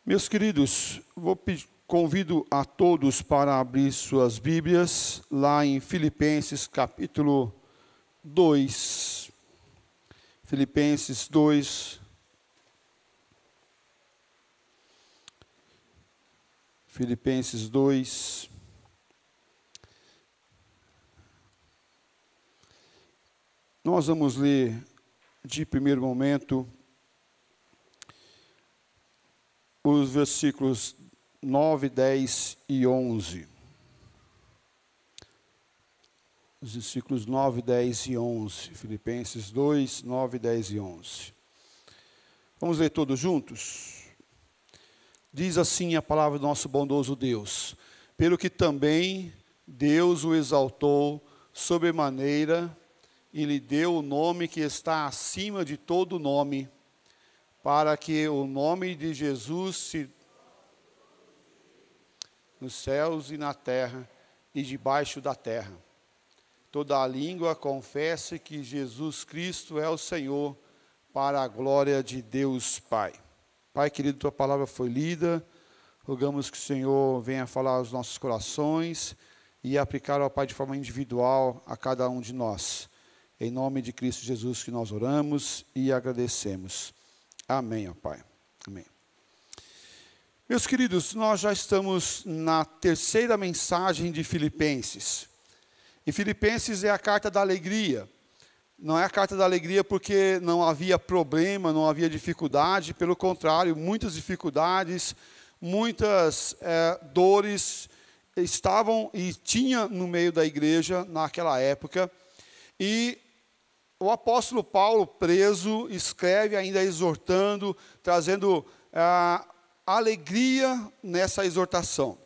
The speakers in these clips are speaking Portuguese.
Meus queridos, convido a todos para abrir suas Bíblias lá em Filipenses capítulo 2. Filipenses 2. Filipenses 2. Nós vamos ler de primeiro momento os versículos 9, 10 e 11. Os versículos 9, 10 e 11. Filipenses 2, 9, 10 e 11. Vamos ler todos juntos? Diz assim a palavra do nosso bondoso Deus: pelo que também Deus o exaltou sobremaneira e lhe deu o nome que está acima de todo nome, para que o nome de Jesus se nos céus e na terra e debaixo da terra. Toda a língua confesse que Jesus Cristo é o Senhor, para a glória de Deus Pai. Pai querido, tua palavra foi lida, rogamos que o Senhor venha falar aos nossos corações e aplicar, ó Pai, de forma individual a cada um de nós. Em nome de Cristo Jesus que nós oramos e agradecemos. Amém, ó Pai. Amém. Meus queridos, nós já estamos na terceira mensagem de Filipenses. E Filipenses é a carta da alegria. Não é a carta da alegria porque não havia problema, não havia dificuldade. Pelo contrário, muitas dificuldades, muitas dores estavam e tinha no meio da igreja naquela época. E o apóstolo Paulo, preso, escreve ainda exortando, trazendo alegria nessa exortação.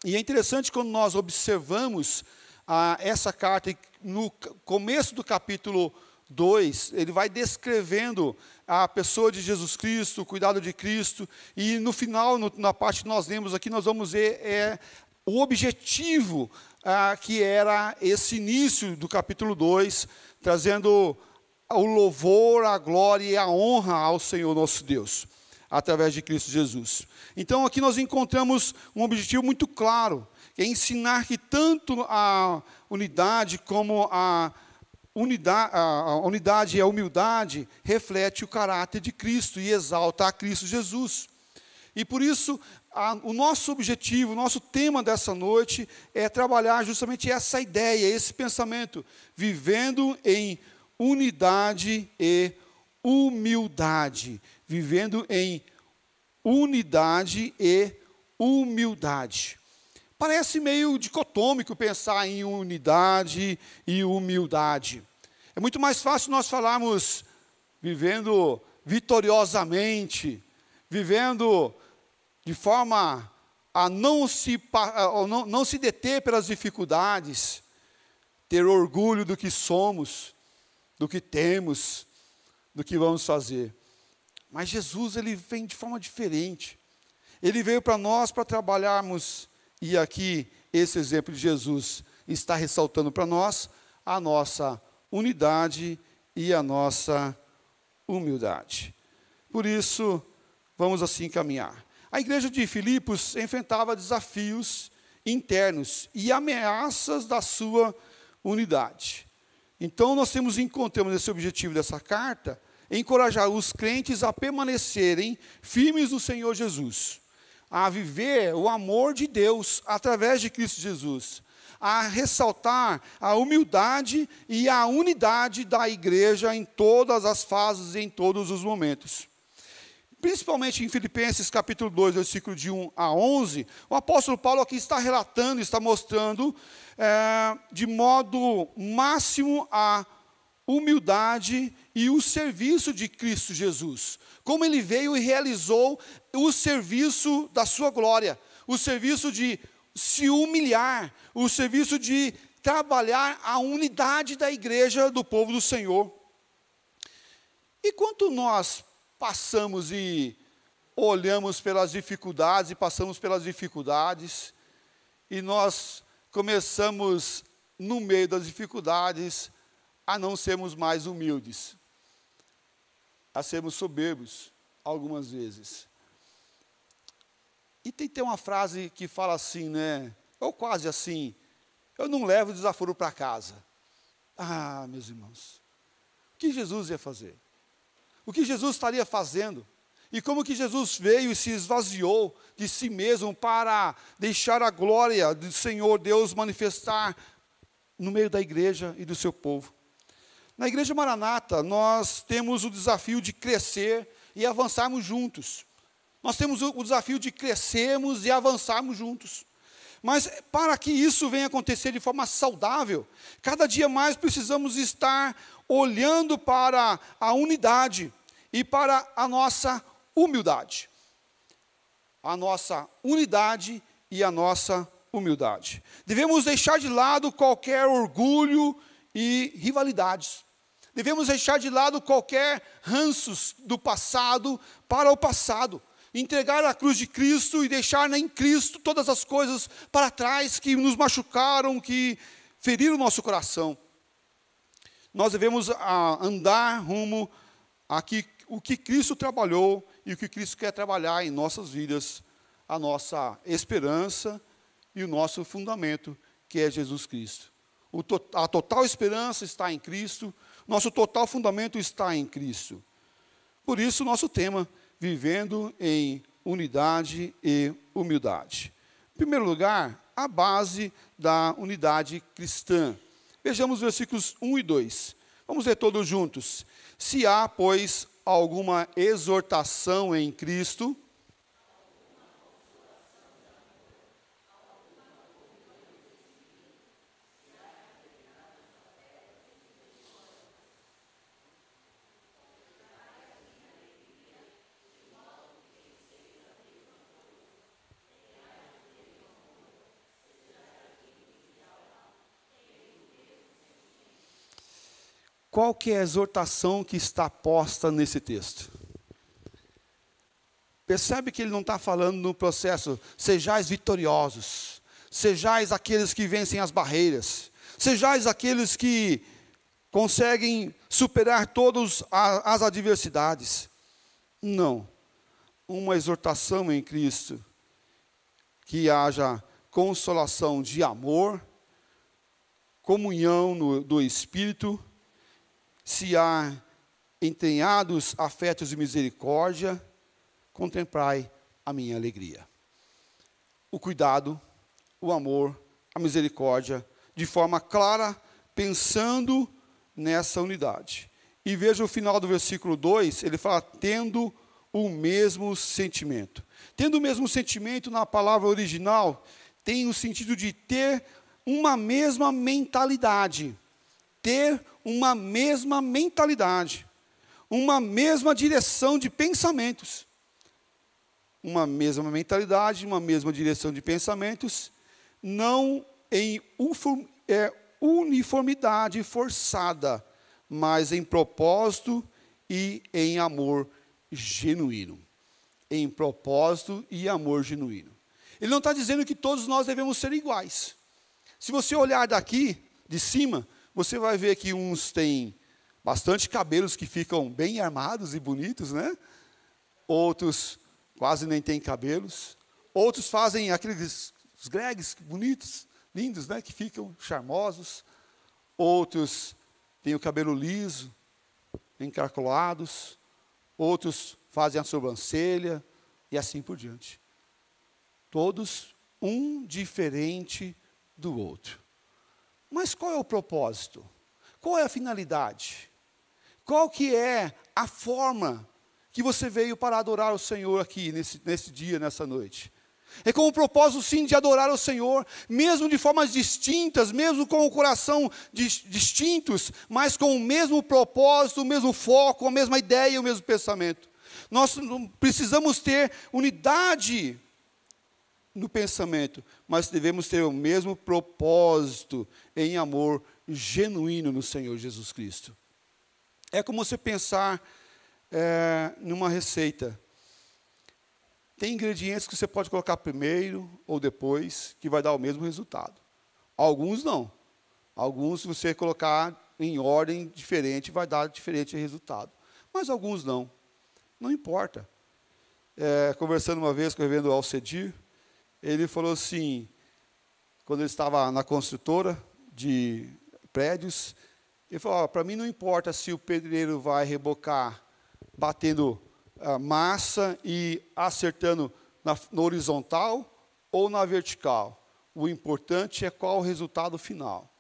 E é interessante quando nós observamos essa carta, no começo do capítulo 2, ele vai descrevendo a pessoa de Jesus Cristo, o cuidado de Cristo, e no final, na parte que nós lemos aqui, nós vamos ver o objetivo que era esse início do capítulo 2, trazendo o louvor, a glória e a honra ao Senhor nosso Deus, através de Cristo Jesus. Então aqui nós encontramos um objetivo muito claro, que é ensinar que tanto a unidade como a unidade e a humildade reflete o caráter de Cristo e exalta a Cristo Jesus. E por isso, o nosso objetivo, o nosso tema dessa noite é trabalhar justamente essa ideia, esse pensamento, vivendo em unidade e humildade. Vivendo em unidade e humildade. Parece meio dicotômico pensar em unidade e humildade. É muito mais fácil nós falarmos vivendo vitoriosamente, vivendo de forma a não se deter pelas dificuldades, ter orgulho do que somos, do que temos, do que vamos fazer. Mas Jesus, ele vem de forma diferente. Ele veio para nós para trabalharmos, e aqui esse exemplo de Jesus está ressaltando para nós a nossa unidade e a nossa humildade. Por isso, vamos assim caminhar. A igreja de Filipos enfrentava desafios internos e ameaças da sua unidade. Então, nós encontramos esse objetivo dessa carta, encorajar os crentes a permanecerem firmes no Senhor Jesus, a viver o amor de Deus através de Cristo Jesus, a ressaltar a humildade e a unidade da igreja em todas as fases e em todos os momentos. Principalmente em Filipenses capítulo 2, versículo de 1 a 11, o apóstolo Paulo aqui está relatando, está mostrando de modo máximo a humildade e o serviço de Cristo Jesus. Como ele veio e realizou o serviço da sua glória, o serviço de se humilhar, o serviço de trabalhar a unidade da igreja do povo do Senhor. E quanto nós passamos e olhamos pelas dificuldades e passamos pelas dificuldades e nós começamos no meio das dificuldades a não sermos mais humildes, a sermos soberbos algumas vezes. E tem uma frase que fala assim, né? Ou quase assim: eu não levo desaforo para casa. Ah, meus irmãos, o que Jesus ia fazer? O que Jesus estaria fazendo? E como que Jesus veio e se esvaziou de si mesmo para deixar a glória do Senhor Deus manifestar no meio da igreja e do seu povo? Na Igreja Maranata, nós temos o desafio de crescer e avançarmos juntos. Nós temos o desafio de crescermos e avançarmos juntos. Mas para que isso venha acontecer de forma saudável, cada dia mais precisamos estar olhando para a unidade e para a nossa humildade. A nossa unidade e a nossa humildade. Devemos deixar de lado qualquer orgulho e rivalidades. Devemos deixar de lado qualquer ranços do passado para o passado. Entregar a cruz de Cristo e deixar em Cristo todas as coisas para trás que nos machucaram, que feriram o nosso coração. Nós devemos andar rumo a o que Cristo trabalhou e o que Cristo quer trabalhar em nossas vidas, a nossa esperança e o nosso fundamento, que é Jesus Cristo. A total esperança está em Cristo, nosso total fundamento está em Cristo. Por isso, o nosso tema: vivendo em unidade e humildade. Em primeiro lugar, a base da unidade cristã. Vejamos os versículos 1 e 2. Vamos ler todos juntos. Se há, pois, alguma exortação em Cristo, qual que é a exortação que está posta nesse texto? Percebe que ele não está falando no processo, sejais vitoriosos, sejais aqueles que vencem as barreiras, sejais aqueles que conseguem superar todas as adversidades. Não. Uma exortação em Cristo, que haja consolação de amor, comunhão do Espírito, se há entranhados afetos de misericórdia, contemplai a minha alegria. O cuidado, o amor, a misericórdia, de forma clara, pensando nessa unidade. E veja o final do versículo 2, ele fala, tendo o mesmo sentimento. Tendo o mesmo sentimento, na palavra original, tem o sentido de ter uma mesma mentalidade. Ter uma mesma mentalidade, uma mesma direção de pensamentos. Uma mesma mentalidade, uma mesma direção de pensamentos, não em uniformidade forçada, mas em propósito e em amor genuíno. Em propósito e amor genuíno. Ele não está dizendo que todos nós devemos ser iguais. Se você olhar daqui, de cima, você vai ver que uns têm bastante cabelos que ficam bem armados e bonitos, né? Outros quase nem têm cabelos. Outros fazem aqueles gregues bonitos, lindos, né? Que ficam charmosos. Outros têm o cabelo liso, encaracolados. Outros fazem a sobrancelha e assim por diante. Todos um diferente do outro. Mas qual é o propósito? Qual é a finalidade? Qual que é a forma que você veio para adorar o Senhor aqui, nesse dia, nessa noite? É com o propósito, sim, de adorar o Senhor, mesmo de formas distintas, mesmo com o coração distintos, mas com o mesmo propósito, o mesmo foco, a mesma ideia, o mesmo pensamento. Nós precisamos ter unidade no pensamento, mas devemos ter o mesmo propósito em amor genuíno no Senhor Jesus Cristo. É como você pensar numa receita. Tem ingredientes que você pode colocar primeiro ou depois, que vai dar o mesmo resultado. Alguns não. Alguns, se você colocar em ordem diferente, vai dar diferente resultado. Mas alguns não. Não importa. conversando uma vez com o reverendo Alcedir, ele falou assim, quando ele estava na construtora de prédios, ele falou, para mim não importa se o pedreiro vai rebocar, batendo a massa e acertando na horizontal ou na vertical. O importante é qual o resultado final.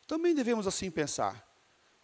Também devemos assim pensar.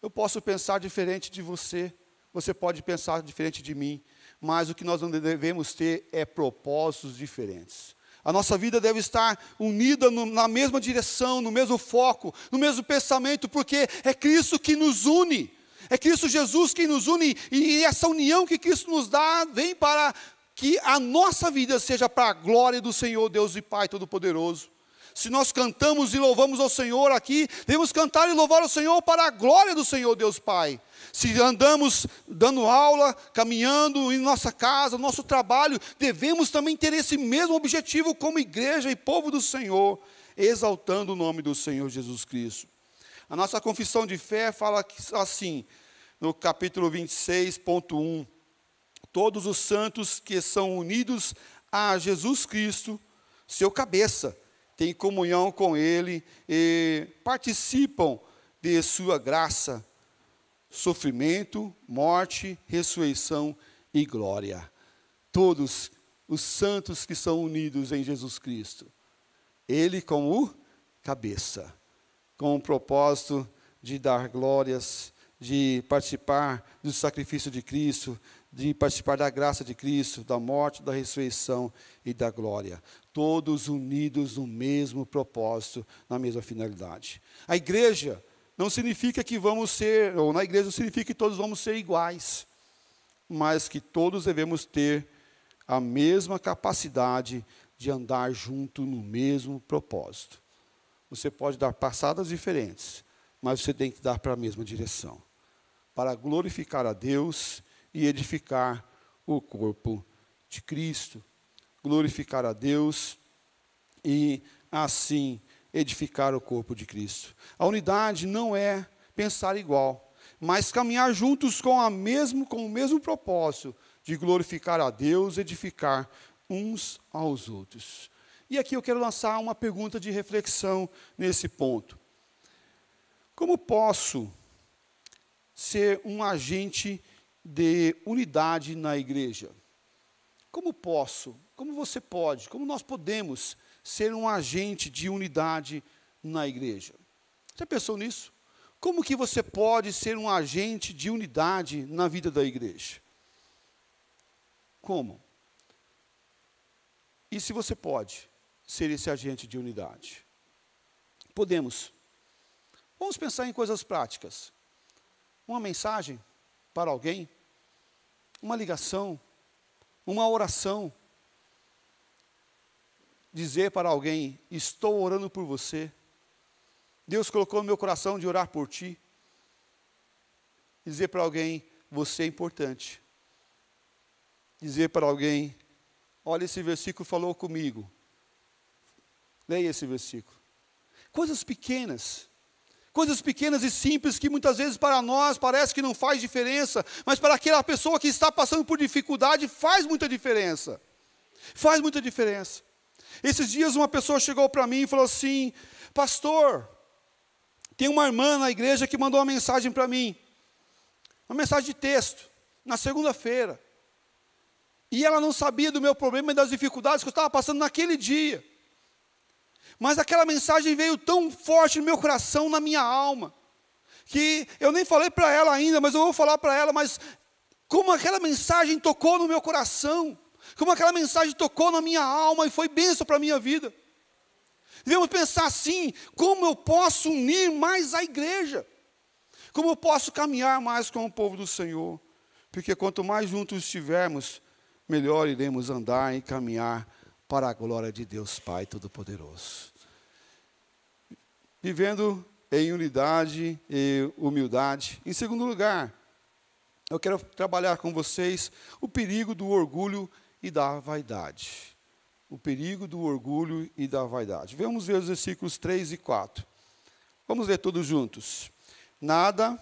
Eu posso pensar diferente de você, você pode pensar diferente de mim, mas o que nós não devemos ter é propósitos diferentes. A nossa vida deve estar unida na mesma direção, no mesmo foco, no mesmo pensamento, porque é Cristo que nos une. É Cristo Jesus que nos une, e essa união que Cristo nos dá, vem para que a nossa vida seja para a glória do Senhor, Deus e Pai Todo-Poderoso. Se nós cantamos e louvamos ao Senhor aqui, devemos cantar e louvar ao Senhor para a glória do Senhor, Deus Pai. Se andamos dando aula, caminhando em nossa casa, nosso trabalho, devemos também ter esse mesmo objetivo como igreja e povo do Senhor, exaltando o nome do Senhor Jesus Cristo. A nossa confissão de fé fala assim, no capítulo 26.1, todos os santos que são unidos a Jesus Cristo, seu cabeça, têm comunhão com Ele e participam de sua graça, sofrimento, morte, ressurreição e glória. Todos os santos que são unidos em Jesus Cristo, Ele como cabeça, com o propósito de dar glórias, de participar do sacrifício de Cristo, de participar da graça de Cristo, da morte, da ressurreição e da glória. Todos unidos no mesmo propósito, na mesma finalidade. A igreja não significa que vamos ser, ou na igreja não significa que todos vamos ser iguais, mas que todos devemos ter a mesma capacidade de andar junto no mesmo propósito. Você pode dar passadas diferentes, mas você tem que dar para a mesma direção, para glorificar a Deus e edificar o corpo de Cristo. Glorificar a Deus e, assim, edificar o corpo de Cristo. A unidade não é pensar igual, mas caminhar juntos com o mesmo propósito de glorificar a Deus, edificar uns aos outros. E aqui eu quero lançar uma pergunta de reflexão nesse ponto. Como posso ser um agente de unidade na igreja? Como você pode, como nós podemos ser um agente de unidade na igreja? Já pensou nisso? Como que você pode ser um agente de unidade na vida da igreja? Como? E se você pode ser esse agente de unidade? Podemos. Vamos pensar em coisas práticas. Uma mensagem para alguém, uma ligação, uma oração, dizer para alguém, estou orando por você, Deus colocou no meu coração de orar por ti, dizer para alguém, você é importante, dizer para alguém, olha, esse versículo falou comigo, leia esse versículo. Coisas pequenas e simples que muitas vezes para nós parece que não faz diferença, mas para aquela pessoa que está passando por dificuldade faz muita diferença. Faz muita diferença. Esses dias uma pessoa chegou para mim e falou assim, pastor, tem uma irmã na igreja que mandou uma mensagem para mim, uma mensagem de texto, na segunda-feira, e ela não sabia do meu problema e das dificuldades que eu estava passando naquele dia. Mas aquela mensagem veio tão forte no meu coração, na minha alma, que eu nem falei para ela ainda, mas eu vou falar para ela, mas como aquela mensagem tocou no meu coração, como aquela mensagem tocou na minha alma e foi bênção para a minha vida. Devemos pensar assim, como eu posso unir mais a igreja? Como eu posso caminhar mais com o povo do Senhor? Porque quanto mais juntos estivermos, melhor iremos andar e caminhar para a glória de Deus Pai Todo-Poderoso. Vivendo em unidade e humildade. Em segundo lugar, eu quero trabalhar com vocês o perigo do orgulho e da vaidade. O perigo do orgulho e da vaidade. Vamos ver os versículos 3 e 4. Vamos ler todos juntos. Nada...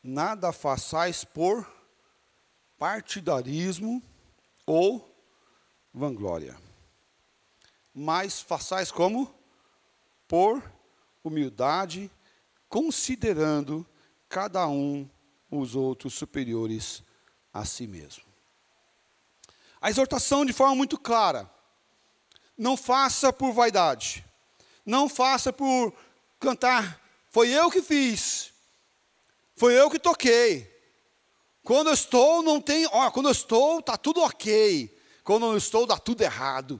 nada façais por partidarismo ou vanglória, mas façais como? Por humildade, considerando cada um os outros superiores a si mesmo. A exortação de forma muito clara: não faça por vaidade, não faça por cantar, foi eu que fiz, foi eu que toquei. Quando eu estou, não tem, quando eu estou, está tudo ok. Quando eu não estou, dá tudo errado.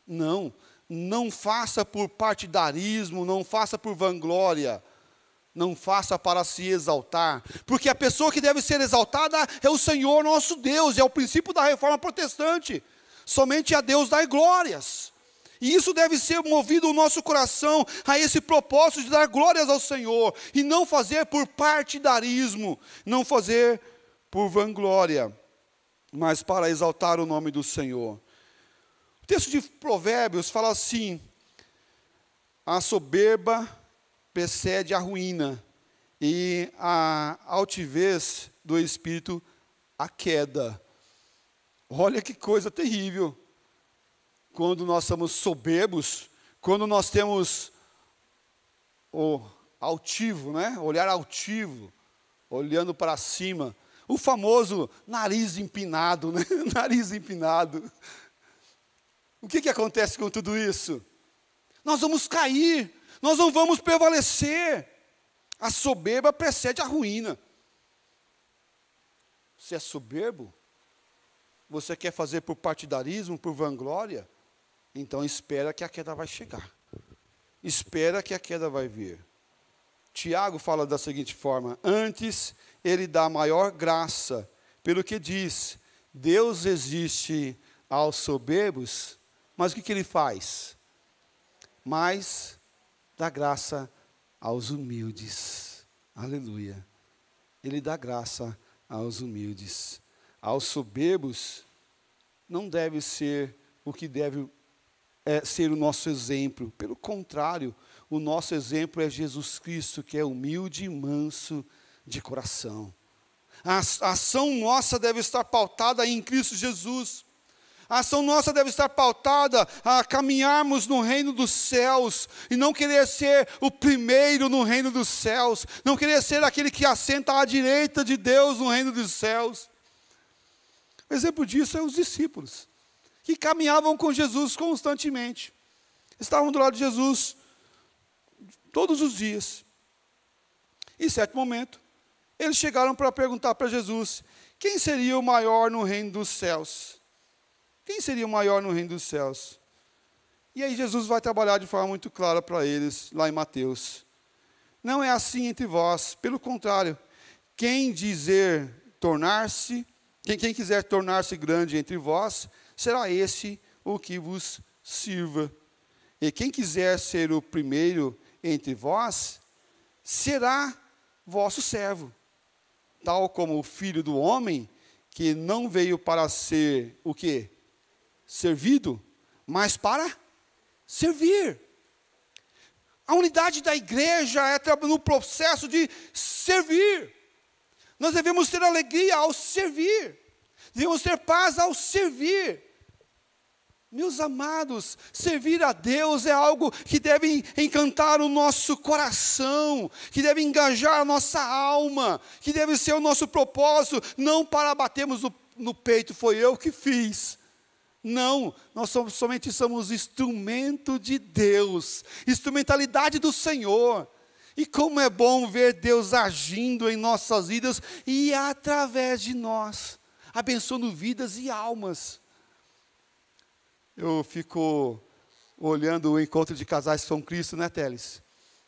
Não, não faça por partidarismo, não faça por vanglória, não faça para se exaltar, porque a pessoa que deve ser exaltada é o Senhor nosso Deus, é o princípio da reforma protestante. Somente a Deus dai glórias. E isso deve ser movido o nosso coração a esse propósito de dar glórias ao Senhor, e não fazer por partidarismo, não fazer por vanglória, mas para exaltar o nome do Senhor. O texto de Provérbios fala assim: a soberba precede a ruína, e a altivez do espírito a queda. Olha que coisa terrível. Quando nós somos soberbos, quando nós temos o altivo, né? Olhar altivo, olhando para cima, o famoso nariz empinado, né? Nariz empinado. O que acontece com tudo isso? Nós vamos cair, nós não vamos prevalecer. A soberba precede a ruína. Você é soberbo? Você quer fazer por partidarismo, por vanglória? Então espera que a queda vai chegar. Espera que a queda vai vir. Tiago fala da seguinte forma: antes ele dá maior graça, pelo que diz, Deus resiste aos soberbos, mas o que ele faz? Mas dá graça aos humildes. Aleluia. Ele dá graça aos humildes. Aos soberbos não deve ser o que deve ser o nosso exemplo. Pelo contrário, o nosso exemplo é Jesus Cristo, que é humilde e manso de coração. A ação nossa deve estar pautada em Cristo Jesus. A ação nossa deve estar pautada a caminharmos no reino dos céus, e não querer ser o primeiro no reino dos céus, não querer ser aquele que assenta à direita de Deus no reino dos céus. O exemplo disso é os discípulos, que caminhavam com Jesus constantemente, estavam do lado de Jesus todos os dias. E em certo momento, eles chegaram para perguntar para Jesus: quem seria o maior no reino dos céus? Quem seria o maior no reino dos céus? E aí Jesus vai trabalhar de forma muito clara para eles, lá em Mateus. Não é assim entre vós, pelo contrário, quem quiser tornar-se grande entre vós, será esse o que vos sirva. E quem quiser ser o primeiro entre vós, será vosso servo. Tal como o Filho do Homem, que não veio para ser o quê? Servido, mas para servir. A unidade da igreja é no processo de servir. Nós devemos ter alegria ao servir. Devemos ter paz ao servir. Meus amados, servir a Deus é algo que deve encantar o nosso coração, que deve engajar a nossa alma, que deve ser o nosso propósito, não para batermos no peito, foi eu que fiz. Não, nós somente somos instrumento de Deus, instrumentalidade do Senhor. E como é bom ver Deus agindo em nossas vidas e através de nós, abençoando vidas e almas. Eu fico olhando o encontro de casais com Cristo, né, Teles?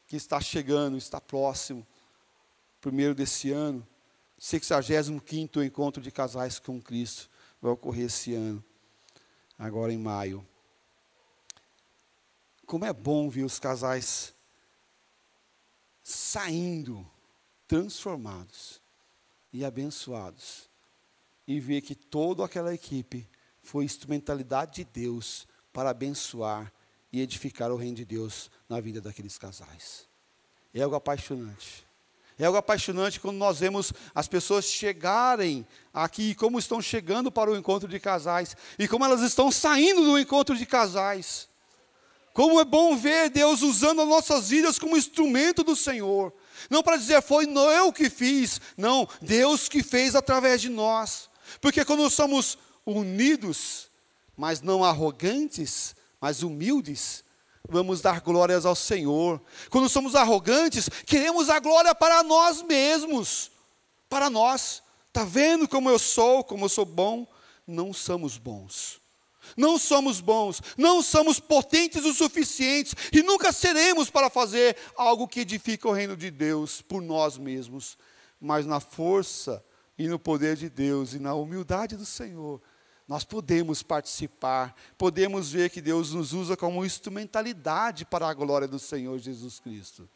Que está chegando, está próximo, primeiro desse ano. 65º encontro de casais com Cristo vai ocorrer esse ano, agora em maio. Como é bom ver os casais saindo transformados e abençoados, e ver que toda aquela equipe foi instrumentalidade de Deus para abençoar e edificar o reino de Deus na vida daqueles casais. É algo apaixonante. É algo apaixonante quando nós vemos as pessoas chegarem aqui, como estão chegando para o encontro de casais, e como elas estão saindo do encontro de casais. Como é bom ver Deus usando as nossas vidas como instrumento do Senhor. Não para dizer, foi eu que fiz. Não, Deus que fez através de nós. Porque quando somos unidos, mas não arrogantes, mas humildes, vamos dar glórias ao Senhor. Quando somos arrogantes, queremos a glória para nós mesmos. Para nós. Está vendo como eu sou bom? Não somos bons. Não somos bons, não somos potentes o suficientes e nunca seremos para fazer algo que edifica o reino de Deus por nós mesmos, mas na força e no poder de Deus e na humildade do Senhor, nós podemos participar, podemos ver que Deus nos usa como instrumentalidade para a glória do Senhor Jesus Cristo.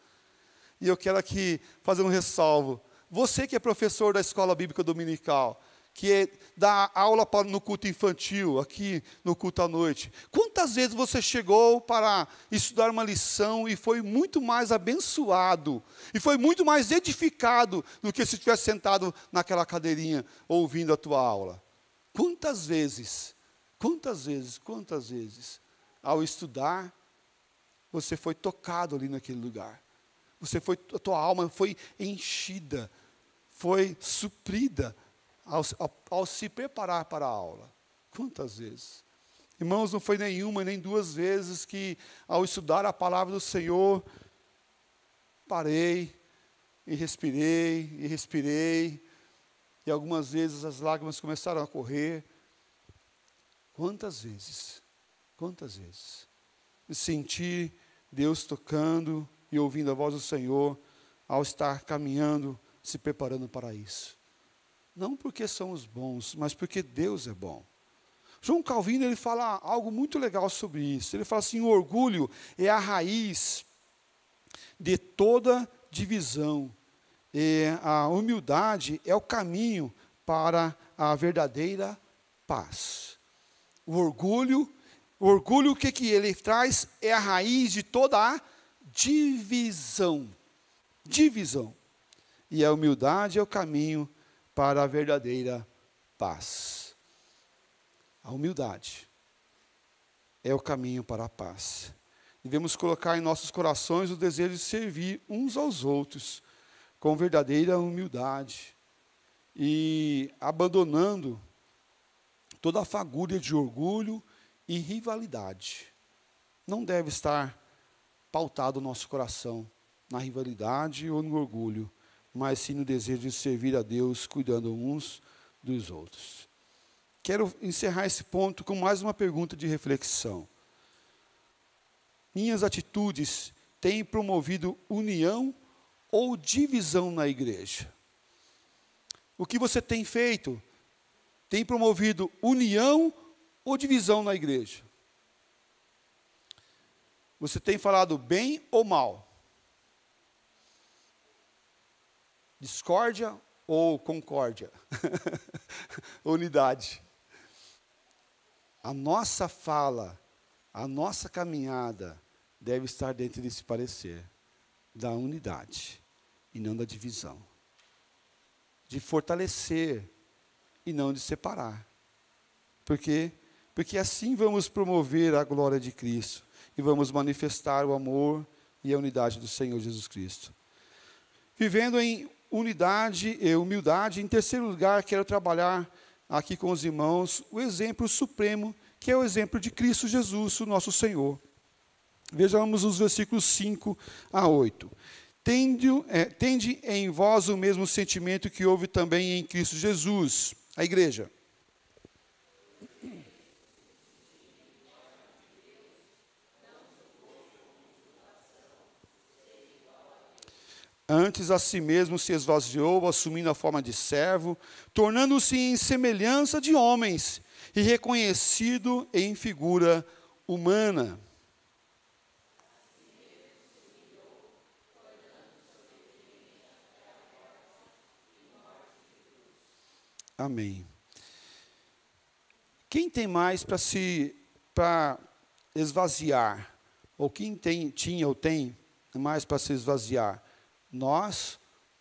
E eu quero aqui fazer um ressalvo. Você que é professor da escola bíblica dominical, que dá aula no culto infantil, aqui no culto à noite. Quantas vezes você chegou para estudar uma lição e foi muito mais abençoado, e foi muito mais edificado do que se tivesse sentado naquela cadeirinha ouvindo a tua aula? Quantas vezes, ao estudar, você foi tocado ali naquele lugar? A tua alma foi enchida, foi suprida, ao se preparar para a aula. Quantas vezes? Irmãos, não foi nenhuma, nem duas vezes que, ao estudar a palavra do Senhor, parei, e respirei, e algumas vezes as lágrimas começaram a correr. Quantas vezes? E sentir Deus tocando e ouvindo a voz do Senhor, ao estar caminhando, se preparando para isso. Não porque somos bons, mas porque Deus é bom. João Calvino, ele fala algo muito legal sobre isso. Ele fala assim, o orgulho é a raiz de toda divisão. E a humildade é o caminho para a verdadeira paz. O orgulho, o que ele traz? É a raiz de toda a divisão. E a humildade é o caminho para a verdadeira paz. A humildade é o caminho para a paz. Devemos colocar em nossos corações o desejo de servir uns aos outros, com verdadeira humildade, e abandonando toda a fagulha de orgulho e rivalidade. Não deve estar pautado o nosso coração na rivalidade ou no orgulho, mas sim no desejo de servir a Deus, cuidando uns dos outros. Quero encerrar esse ponto com mais uma pergunta de reflexão. Minhas atitudes têm promovido união ou divisão na igreja? O que você tem feito tem promovido união ou divisão na igreja? Você tem falado bem ou mal? Discórdia ou concórdia? Unidade. A nossa fala, a nossa caminhada deve estar dentro desse parecer da unidade e não da divisão. De fortalecer e não de separar. Por quê? Porque assim vamos promover a glória de Cristo e vamos manifestar o amor e a unidade do Senhor Jesus Cristo. Vivendo em unidade e humildade. Em terceiro lugar, quero trabalhar aqui com os irmãos o exemplo supremo, que é o exemplo de Cristo Jesus, o nosso Senhor. Vejamos os versículos 5 a 8. Tende em vós o mesmo sentimento que houve também em Cristo Jesus. A igreja. Antes a si mesmo se esvaziou, assumindo a forma de servo, tornando-se em semelhança de homens, e reconhecido em figura humana. Amém. Quem tem mais para esvaziar? Ou quem tinha ou tem mais para se esvaziar? Nós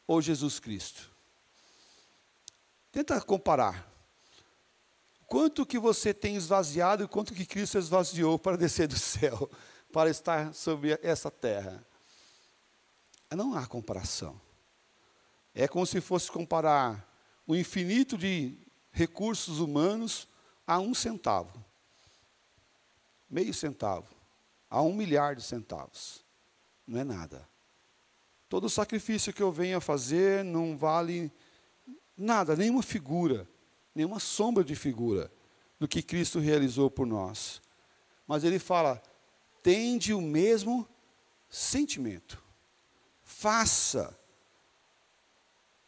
ou Jesus Cristo? Tenta comparar. Quanto que você tem esvaziado e quanto que Cristo esvaziou para descer do céu, para estar sobre essa terra? Não há comparação. É como se fosse comparar o infinito de recursos humanos a 1 centavo. Meio centavo. A 1 milhar de centavos. Não é nada. Todo o sacrifício que eu venho a fazer não vale nada, nenhuma figura, nenhuma sombra de figura do que Cristo realizou por nós. Mas ele fala, tende o mesmo sentimento. Faça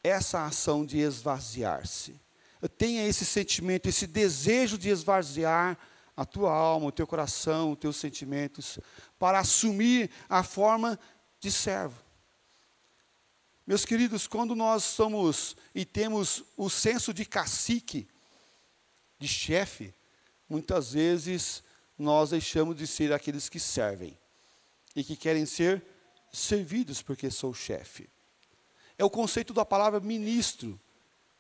essa ação de esvaziar-se. Tenha esse sentimento, esse desejo de esvaziar a tua alma, o teu coração, os teus sentimentos, para assumir a forma de servo. Meus queridos, quando nós somos e temos o senso de cacique, de chefe, muitas vezes nós deixamos de ser aqueles que servem e que querem ser servidos porque sou chefe. É o conceito da palavra ministro.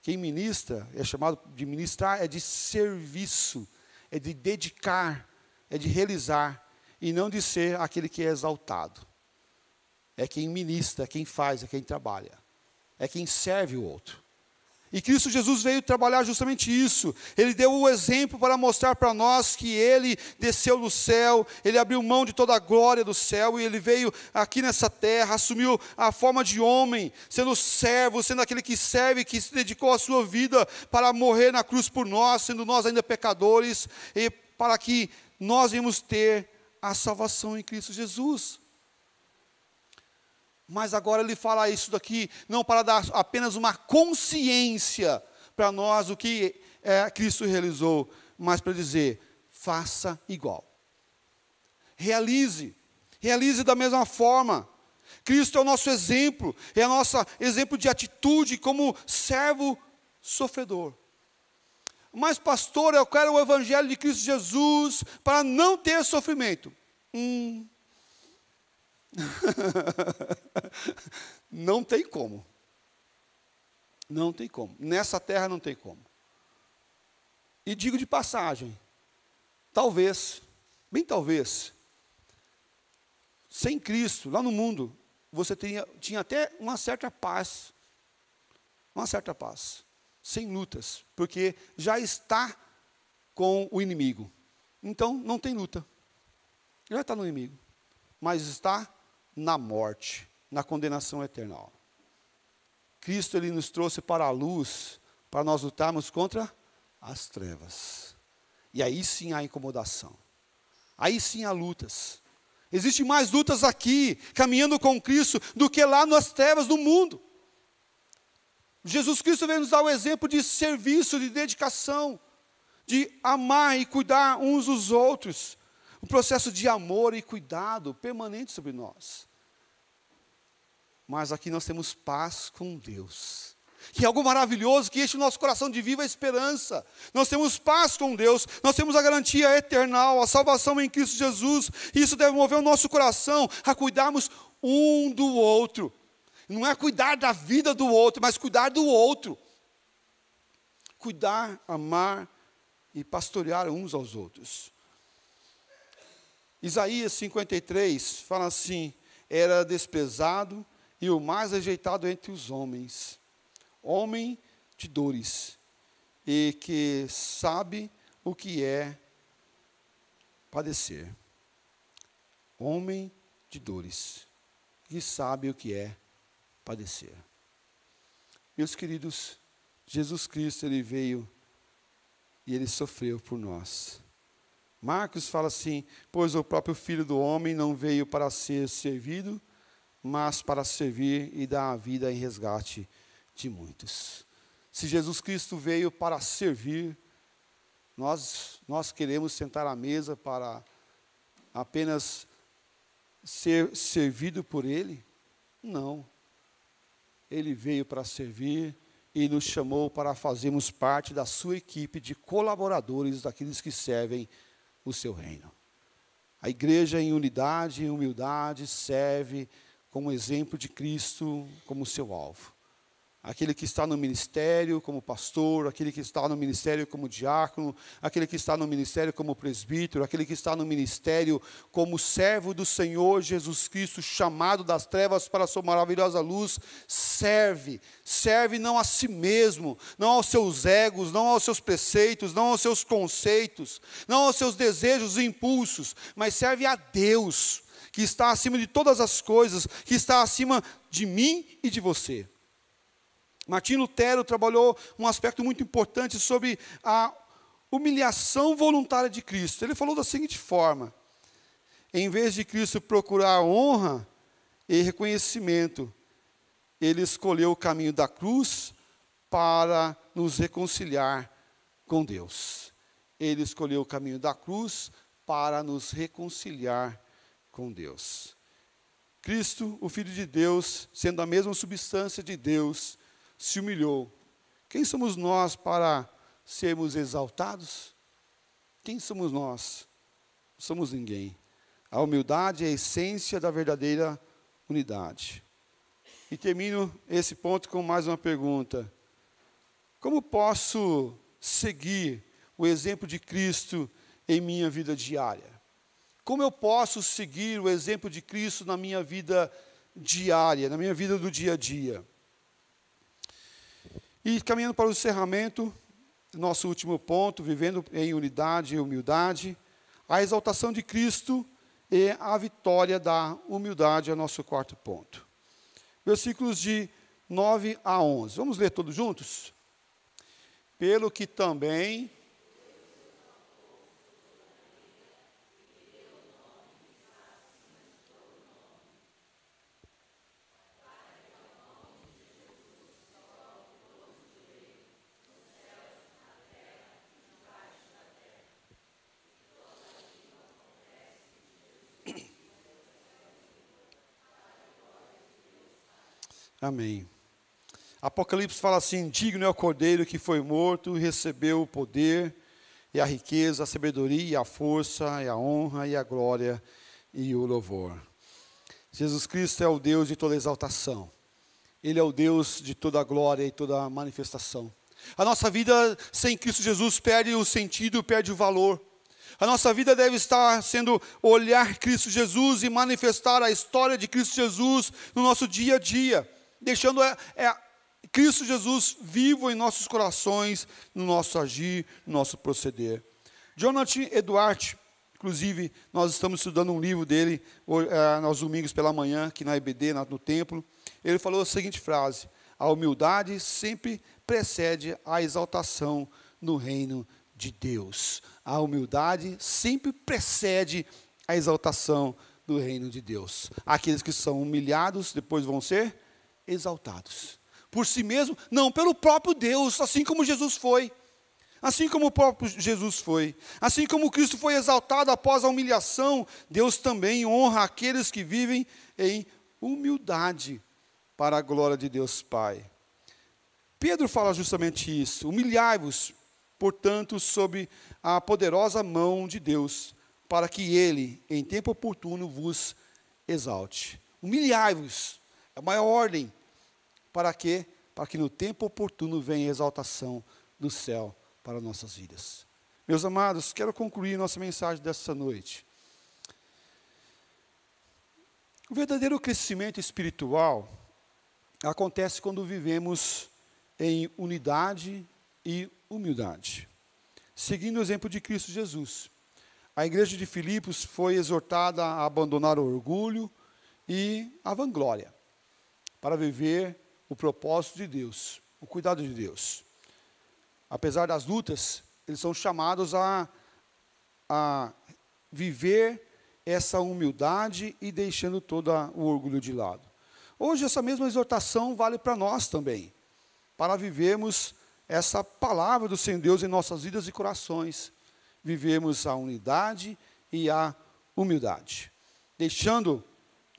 Quem ministra, é chamado de ministrar, é de serviço, é de dedicar, é de realizar, e não de ser aquele que é exaltado. É quem ministra, é quem faz, é quem trabalha. É quem serve o outro. E Cristo Jesus veio trabalhar justamente isso. Ele deu o exemplo para mostrar para nós que Ele desceu do céu, Ele abriu mão de toda a glória do céu, e Ele veio aqui nessa terra, assumiu a forma de homem, sendo servo, sendo aquele que serve, que se dedicou a sua vida para morrer na cruz por nós, sendo nós ainda pecadores, e para que nós venhamos ter a salvação em Cristo Jesus. Mas agora ele fala isso daqui, não para dar apenas uma consciência para nós do que Cristo realizou, mas para dizer, faça igual. Realize da mesma forma. Cristo é o nosso exemplo, é o nosso exemplo de atitude como servo sofredor. Mas pastor, eu quero o evangelho de Cristo Jesus para não ter sofrimento. Não tem como. Não tem como. Nessa terra não tem como. E digo de passagem, talvez, bem talvez, sem Cristo, lá no mundo, você tinha até uma certa paz, sem lutas, porque já está com o inimigo. Então, não tem luta. Já está no inimigo, mas está na morte, na condenação eterna. Cristo, Ele nos trouxe para a luz, para nós lutarmos contra as trevas. E aí sim há incomodação. Aí sim há lutas. Existem mais lutas aqui, caminhando com Cristo, do que lá nas trevas do mundo. Jesus Cristo veio nos dar o exemplo de serviço, de dedicação, de amar e cuidar uns dos outros. Um processo de amor e cuidado permanente sobre nós. Mas aqui nós temos paz com Deus, que é algo maravilhoso, que enche o nosso coração de viva esperança. Nós temos paz com Deus, nós temos a garantia eternal, a salvação em Cristo Jesus, e isso deve mover o nosso coração a cuidarmos um do outro. Não é cuidar da vida do outro, mas cuidar do outro. Cuidar, amar e pastorear uns aos outros. Isaías 53 fala assim, era desprezado e o mais rejeitado entre os homens, homem de dores, e que sabe o que é padecer. Homem de dores, que sabe o que é padecer. Meus queridos, Jesus Cristo, Ele veio e Ele sofreu por nós. Marcos fala assim, pois o próprio Filho do Homem não veio para ser servido, mas para servir e dar a vida em resgate de muitos. Se Jesus Cristo veio para servir, nós queremos sentar à mesa para apenas ser servido por Ele? Não. Ele veio para servir e nos chamou para fazermos parte da sua equipe de colaboradores, daqueles que servem o seu reino. A igreja em unidade e humildade serve como exemplo de Cristo, como seu alvo. aquele que está no ministério como pastor, aquele que está no ministério como diácono, aquele que está no ministério como presbítero, aquele que está no ministério como servo do Senhor Jesus Cristo, chamado das trevas para a sua maravilhosa luz, serve não a si mesmo, não aos seus egos, não aos seus preceitos, não aos seus conceitos, não aos seus desejos e impulsos, mas serve a Deus, que está acima de todas as coisas, que está acima de mim e de você. Martim Lutero trabalhou um aspecto muito importante sobre a humilhação voluntária de Cristo. Ele falou da seguinte forma: em vez de Cristo procurar honra e reconhecimento, ele escolheu o caminho da cruz para nos reconciliar com Deus. Ele escolheu o caminho da cruz para nos reconciliar com Deus. Cristo, o Filho de Deus, sendo a mesma substância de Deus, se humilhou. Quem somos nós para sermos exaltados? Quem somos nós? Não somos ninguém. A humildade é a essência da verdadeira unidade. E termino esse ponto com mais uma pergunta: como posso seguir o exemplo de Cristo em minha vida diária? Como eu posso seguir o exemplo de Cristo na minha vida diária, na minha vida do dia a dia? E caminhando para o encerramento, nosso último ponto, vivendo em unidade e humildade, a exaltação de Cristo e a vitória da humildade é o nosso quarto ponto. Versículos de 9 a 11. Vamos ler todos juntos? Pelo que também... Amém. Apocalipse fala assim: digno é o Cordeiro que foi morto e recebeu o poder e a riqueza, a sabedoria, a força, e a honra, e a glória, e o louvor. Jesus Cristo é o Deus de toda exaltação. Ele é o Deus de toda glória e toda manifestação. A nossa vida sem Cristo Jesus perde o sentido, perde o valor. A nossa vida deve estar sendo olhar Cristo Jesus e manifestar a história de Cristo Jesus no nosso dia a dia, deixando Cristo Jesus vivo em nossos corações, no nosso agir, no nosso proceder. Jonathan Edwards, inclusive, nós estamos estudando um livro dele nos domingos pela manhã, aqui na IBD, no templo. Ele falou a seguinte frase: a humildade sempre precede a exaltação no reino de Deus. A humildade sempre precede a exaltação do reino de Deus. Aqueles que são humilhados depois vão ser exaltados. Por si mesmo, não, pelo próprio Deus, assim como Jesus foi. Assim como o próprio Jesus foi. Assim como Cristo foi exaltado após a humilhação, Deus também honra aqueles que vivem em humildade para a glória de Deus Pai. Pedro fala justamente isso: humilhai-vos, portanto, sob a poderosa mão de Deus, para que Ele, em tempo oportuno, vos exalte. Humilhai-vos, é a maior ordem. Para quê? Para que no tempo oportuno venha a exaltação do céu para nossas vidas. Meus amados, quero concluir nossa mensagem dessa noite. O verdadeiro crescimento espiritual acontece quando vivemos em unidade e humildade, seguindo o exemplo de Cristo Jesus. A igreja de Filipos foi exortada a abandonar o orgulho e a vanglória, para viver o propósito de Deus, o cuidado de Deus. Apesar das lutas, eles são chamados a viver essa humildade e deixando todo o orgulho de lado. Hoje, essa mesma exortação vale para nós também, para vivermos essa palavra do Senhor Deus em nossas vidas e corações. Vivemos a unidade e a humildade, deixando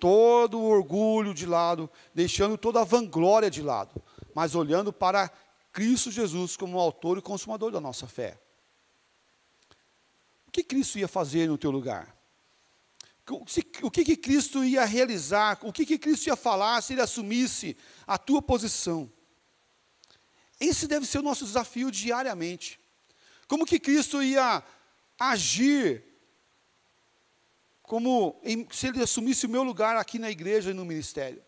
todo o orgulho de lado, deixando toda a vanglória de lado, mas olhando para Cristo Jesus como o autor e consumador da nossa fé. O que Cristo ia fazer no teu lugar? O que Cristo ia realizar? O que Cristo ia falar se Ele assumisse a tua posição? Esse deve ser o nosso desafio diariamente. Como que Cristo ia agir se ele assumisse o meu lugar aqui na igreja e no ministério?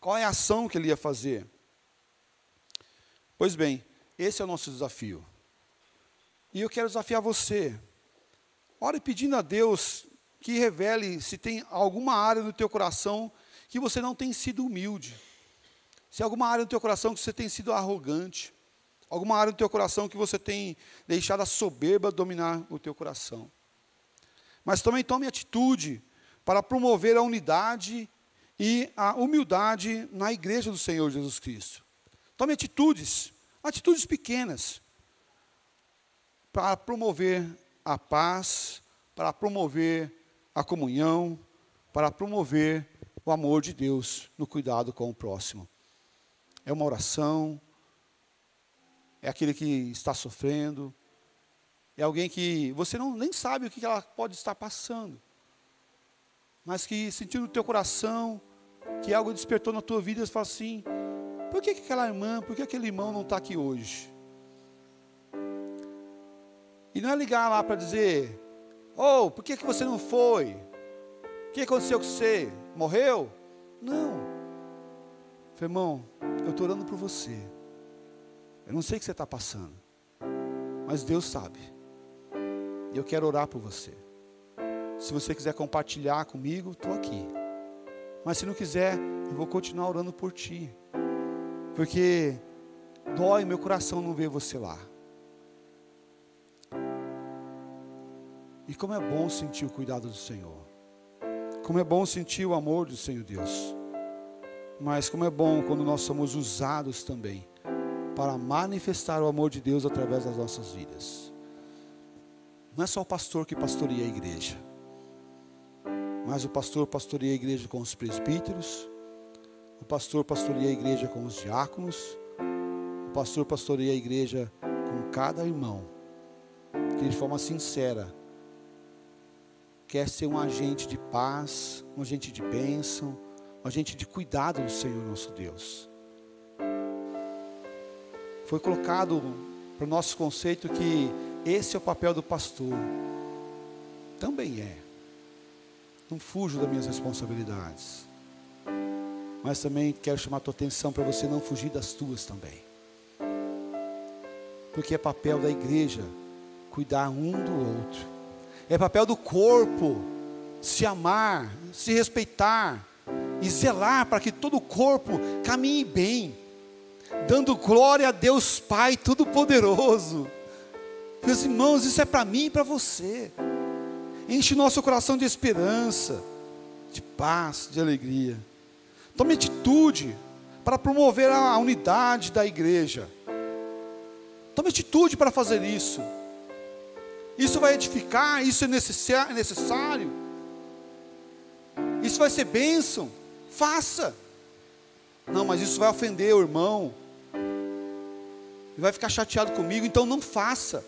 Qual é a ação que ele ia fazer? Pois bem, esse é o nosso desafio. E eu quero desafiar você. Ore pedindo a Deus que revele se tem alguma área do teu coração que você não tem sido humilde. Se há alguma área do teu coração que você tem sido arrogante. Alguma área do teu coração que você tem deixado a soberba dominar o teu coração. Mas também tome atitude para promover a unidade e a humildade na igreja do Senhor Jesus Cristo. Tome atitudes pequenas, para promover a paz, para promover a comunhão, para promover o amor de Deus no cuidado com o próximo. É uma oração, é aquele que está sofrendo, é alguém que você nem sabe o que ela pode estar passando, mas que sentiu no teu coração que algo despertou na tua vida e você fala assim: por que aquela irmã, por que aquele irmão não está aqui hoje? E não é ligar lá para dizer: oh, por que você não foi? O que aconteceu com você? Morreu? Não. Irmão, eu estou orando por você. Eu não sei o que você está passando, mas Deus sabe. E eu quero orar por você. Se você quiser compartilhar comigo, estou aqui. Mas se não quiser, eu vou continuar orando por ti. Porque dói meu coração não ver você lá. E como é bom sentir o cuidado do Senhor. Como é bom sentir o amor do Senhor Deus. Mas como é bom quando nós somos usados também para manifestar o amor de Deus através das nossas vidas. Não é só o pastor que pastoreia a igreja, mas o pastor pastoreia a igreja com os presbíteros, o pastor pastoreia a igreja com os diáconos, o pastor pastoreia a igreja com cada irmão, que de forma sincera quer ser um agente de paz, um agente de bênção, um agente de cuidado do Senhor nosso Deus. Foi colocado para o nosso conceito que esse é o papel do pastor. Também é. Não fujo das minhas responsabilidades. Mas também quero chamar a tua atenção para você não fugir das tuas também. Porque é papel da igreja cuidar um do outro. É papel do corpo se amar, se respeitar e zelar para que todo o corpo caminhe bem, dando glória a Deus Pai Todo-Poderoso. Meus irmãos, isso é para mim e para você. Enche nosso coração de esperança, de paz, de alegria. Tome atitude para promover a unidade da igreja. Tome atitude para fazer isso. Isso vai edificar, isso é necessário. Isso vai ser bênção. Faça. Não, mas isso vai ofender o irmão. Ele vai ficar chateado comigo, então não faça.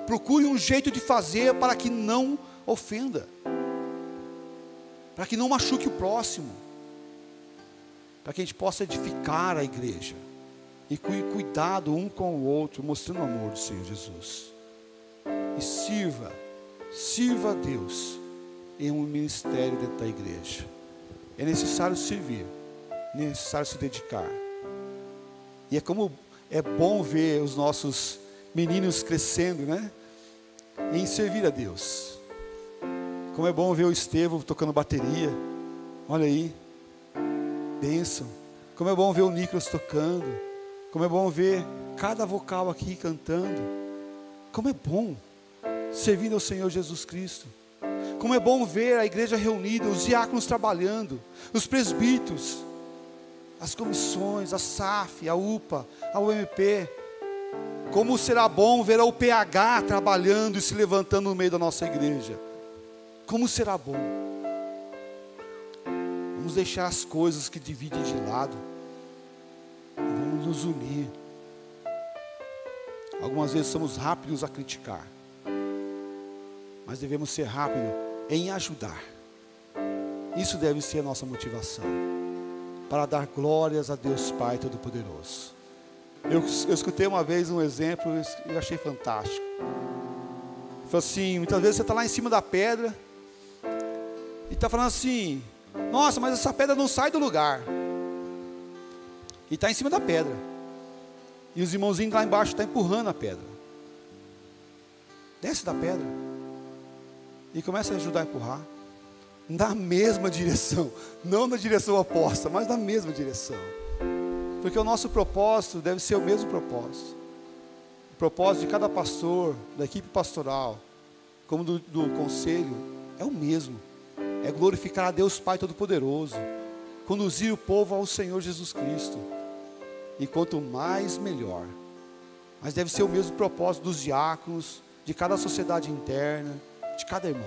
Procure um jeito de fazer para que não ofenda. Para que não machuque o próximo. Para que a gente possa edificar a igreja. E cuidado um com o outro, mostrando o amor do Senhor Jesus. E sirva a Deus em um ministério dentro da igreja. É necessário servir, é necessário se dedicar. E é bom ver os nossos meninos crescendo, né? Em servir a Deus. Como é bom ver o Estevão tocando bateria. Olha aí, bênção. Como é bom ver o Nicolas tocando. Como é bom ver cada vocal aqui cantando. Como é bom servindo ao Senhor Jesus Cristo. Como é bom ver a igreja reunida, os diáconos trabalhando, os presbíteros, as comissões, a SAF, a UPA, a UMP. Como será bom ver a UPH trabalhando e se levantando no meio da nossa igreja. Como será bom. Vamos deixar as coisas que dividem de lado. Vamos nos unir. Algumas vezes somos rápidos a criticar, mas devemos ser rápidos em ajudar. Isso deve ser a nossa motivação, para dar glórias a Deus Pai Todo-Poderoso. Eu escutei uma vez um exemplo, eu achei fantástico. Falou assim, muitas vezes você está lá em cima da pedra e está falando assim, nossa, mas essa pedra não sai do lugar. E está em cima da pedra. E os irmãozinhos lá embaixo estão empurrando a pedra. Desce da pedra. E começa a ajudar a empurrar. Na mesma direção. Não na direção oposta, mas na mesma direção. Porque o nosso propósito deve ser o mesmo propósito. O propósito de cada pastor, da equipe pastoral, como do conselho, é o mesmo. É glorificar a Deus Pai Todo-Poderoso. Conduzir o povo ao Senhor Jesus Cristo. E quanto mais, melhor. Mas deve ser o mesmo propósito dos diáconos, de cada sociedade interna, de cada irmão.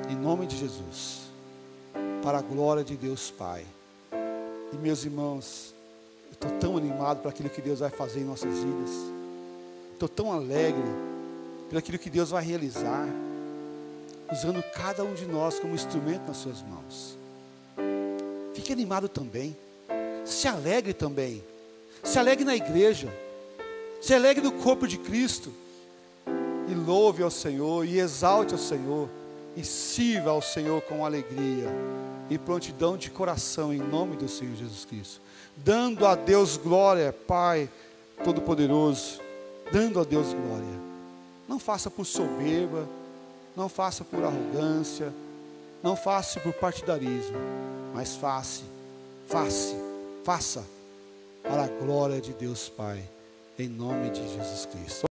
Em nome de Jesus. Para a glória de Deus Pai. E meus irmãos, eu estou tão animado para aquilo que Deus vai fazer em nossas vidas. Estou tão alegre por aquilo que Deus vai realizar, usando cada um de nós como instrumento nas suas mãos. Fique animado também. Se alegre também. Se alegre na igreja. Se alegre no corpo de Cristo. E louve ao Senhor, e exalte ao Senhor, e sirva ao Senhor com alegria e prontidão de coração, em nome do Senhor Jesus Cristo. Dando a Deus glória, Pai Todo-Poderoso. Dando a Deus glória. Não faça por soberba, não faça por arrogância, não faça por partidarismo, mas faça para a glória de Deus Pai, em nome de Jesus Cristo.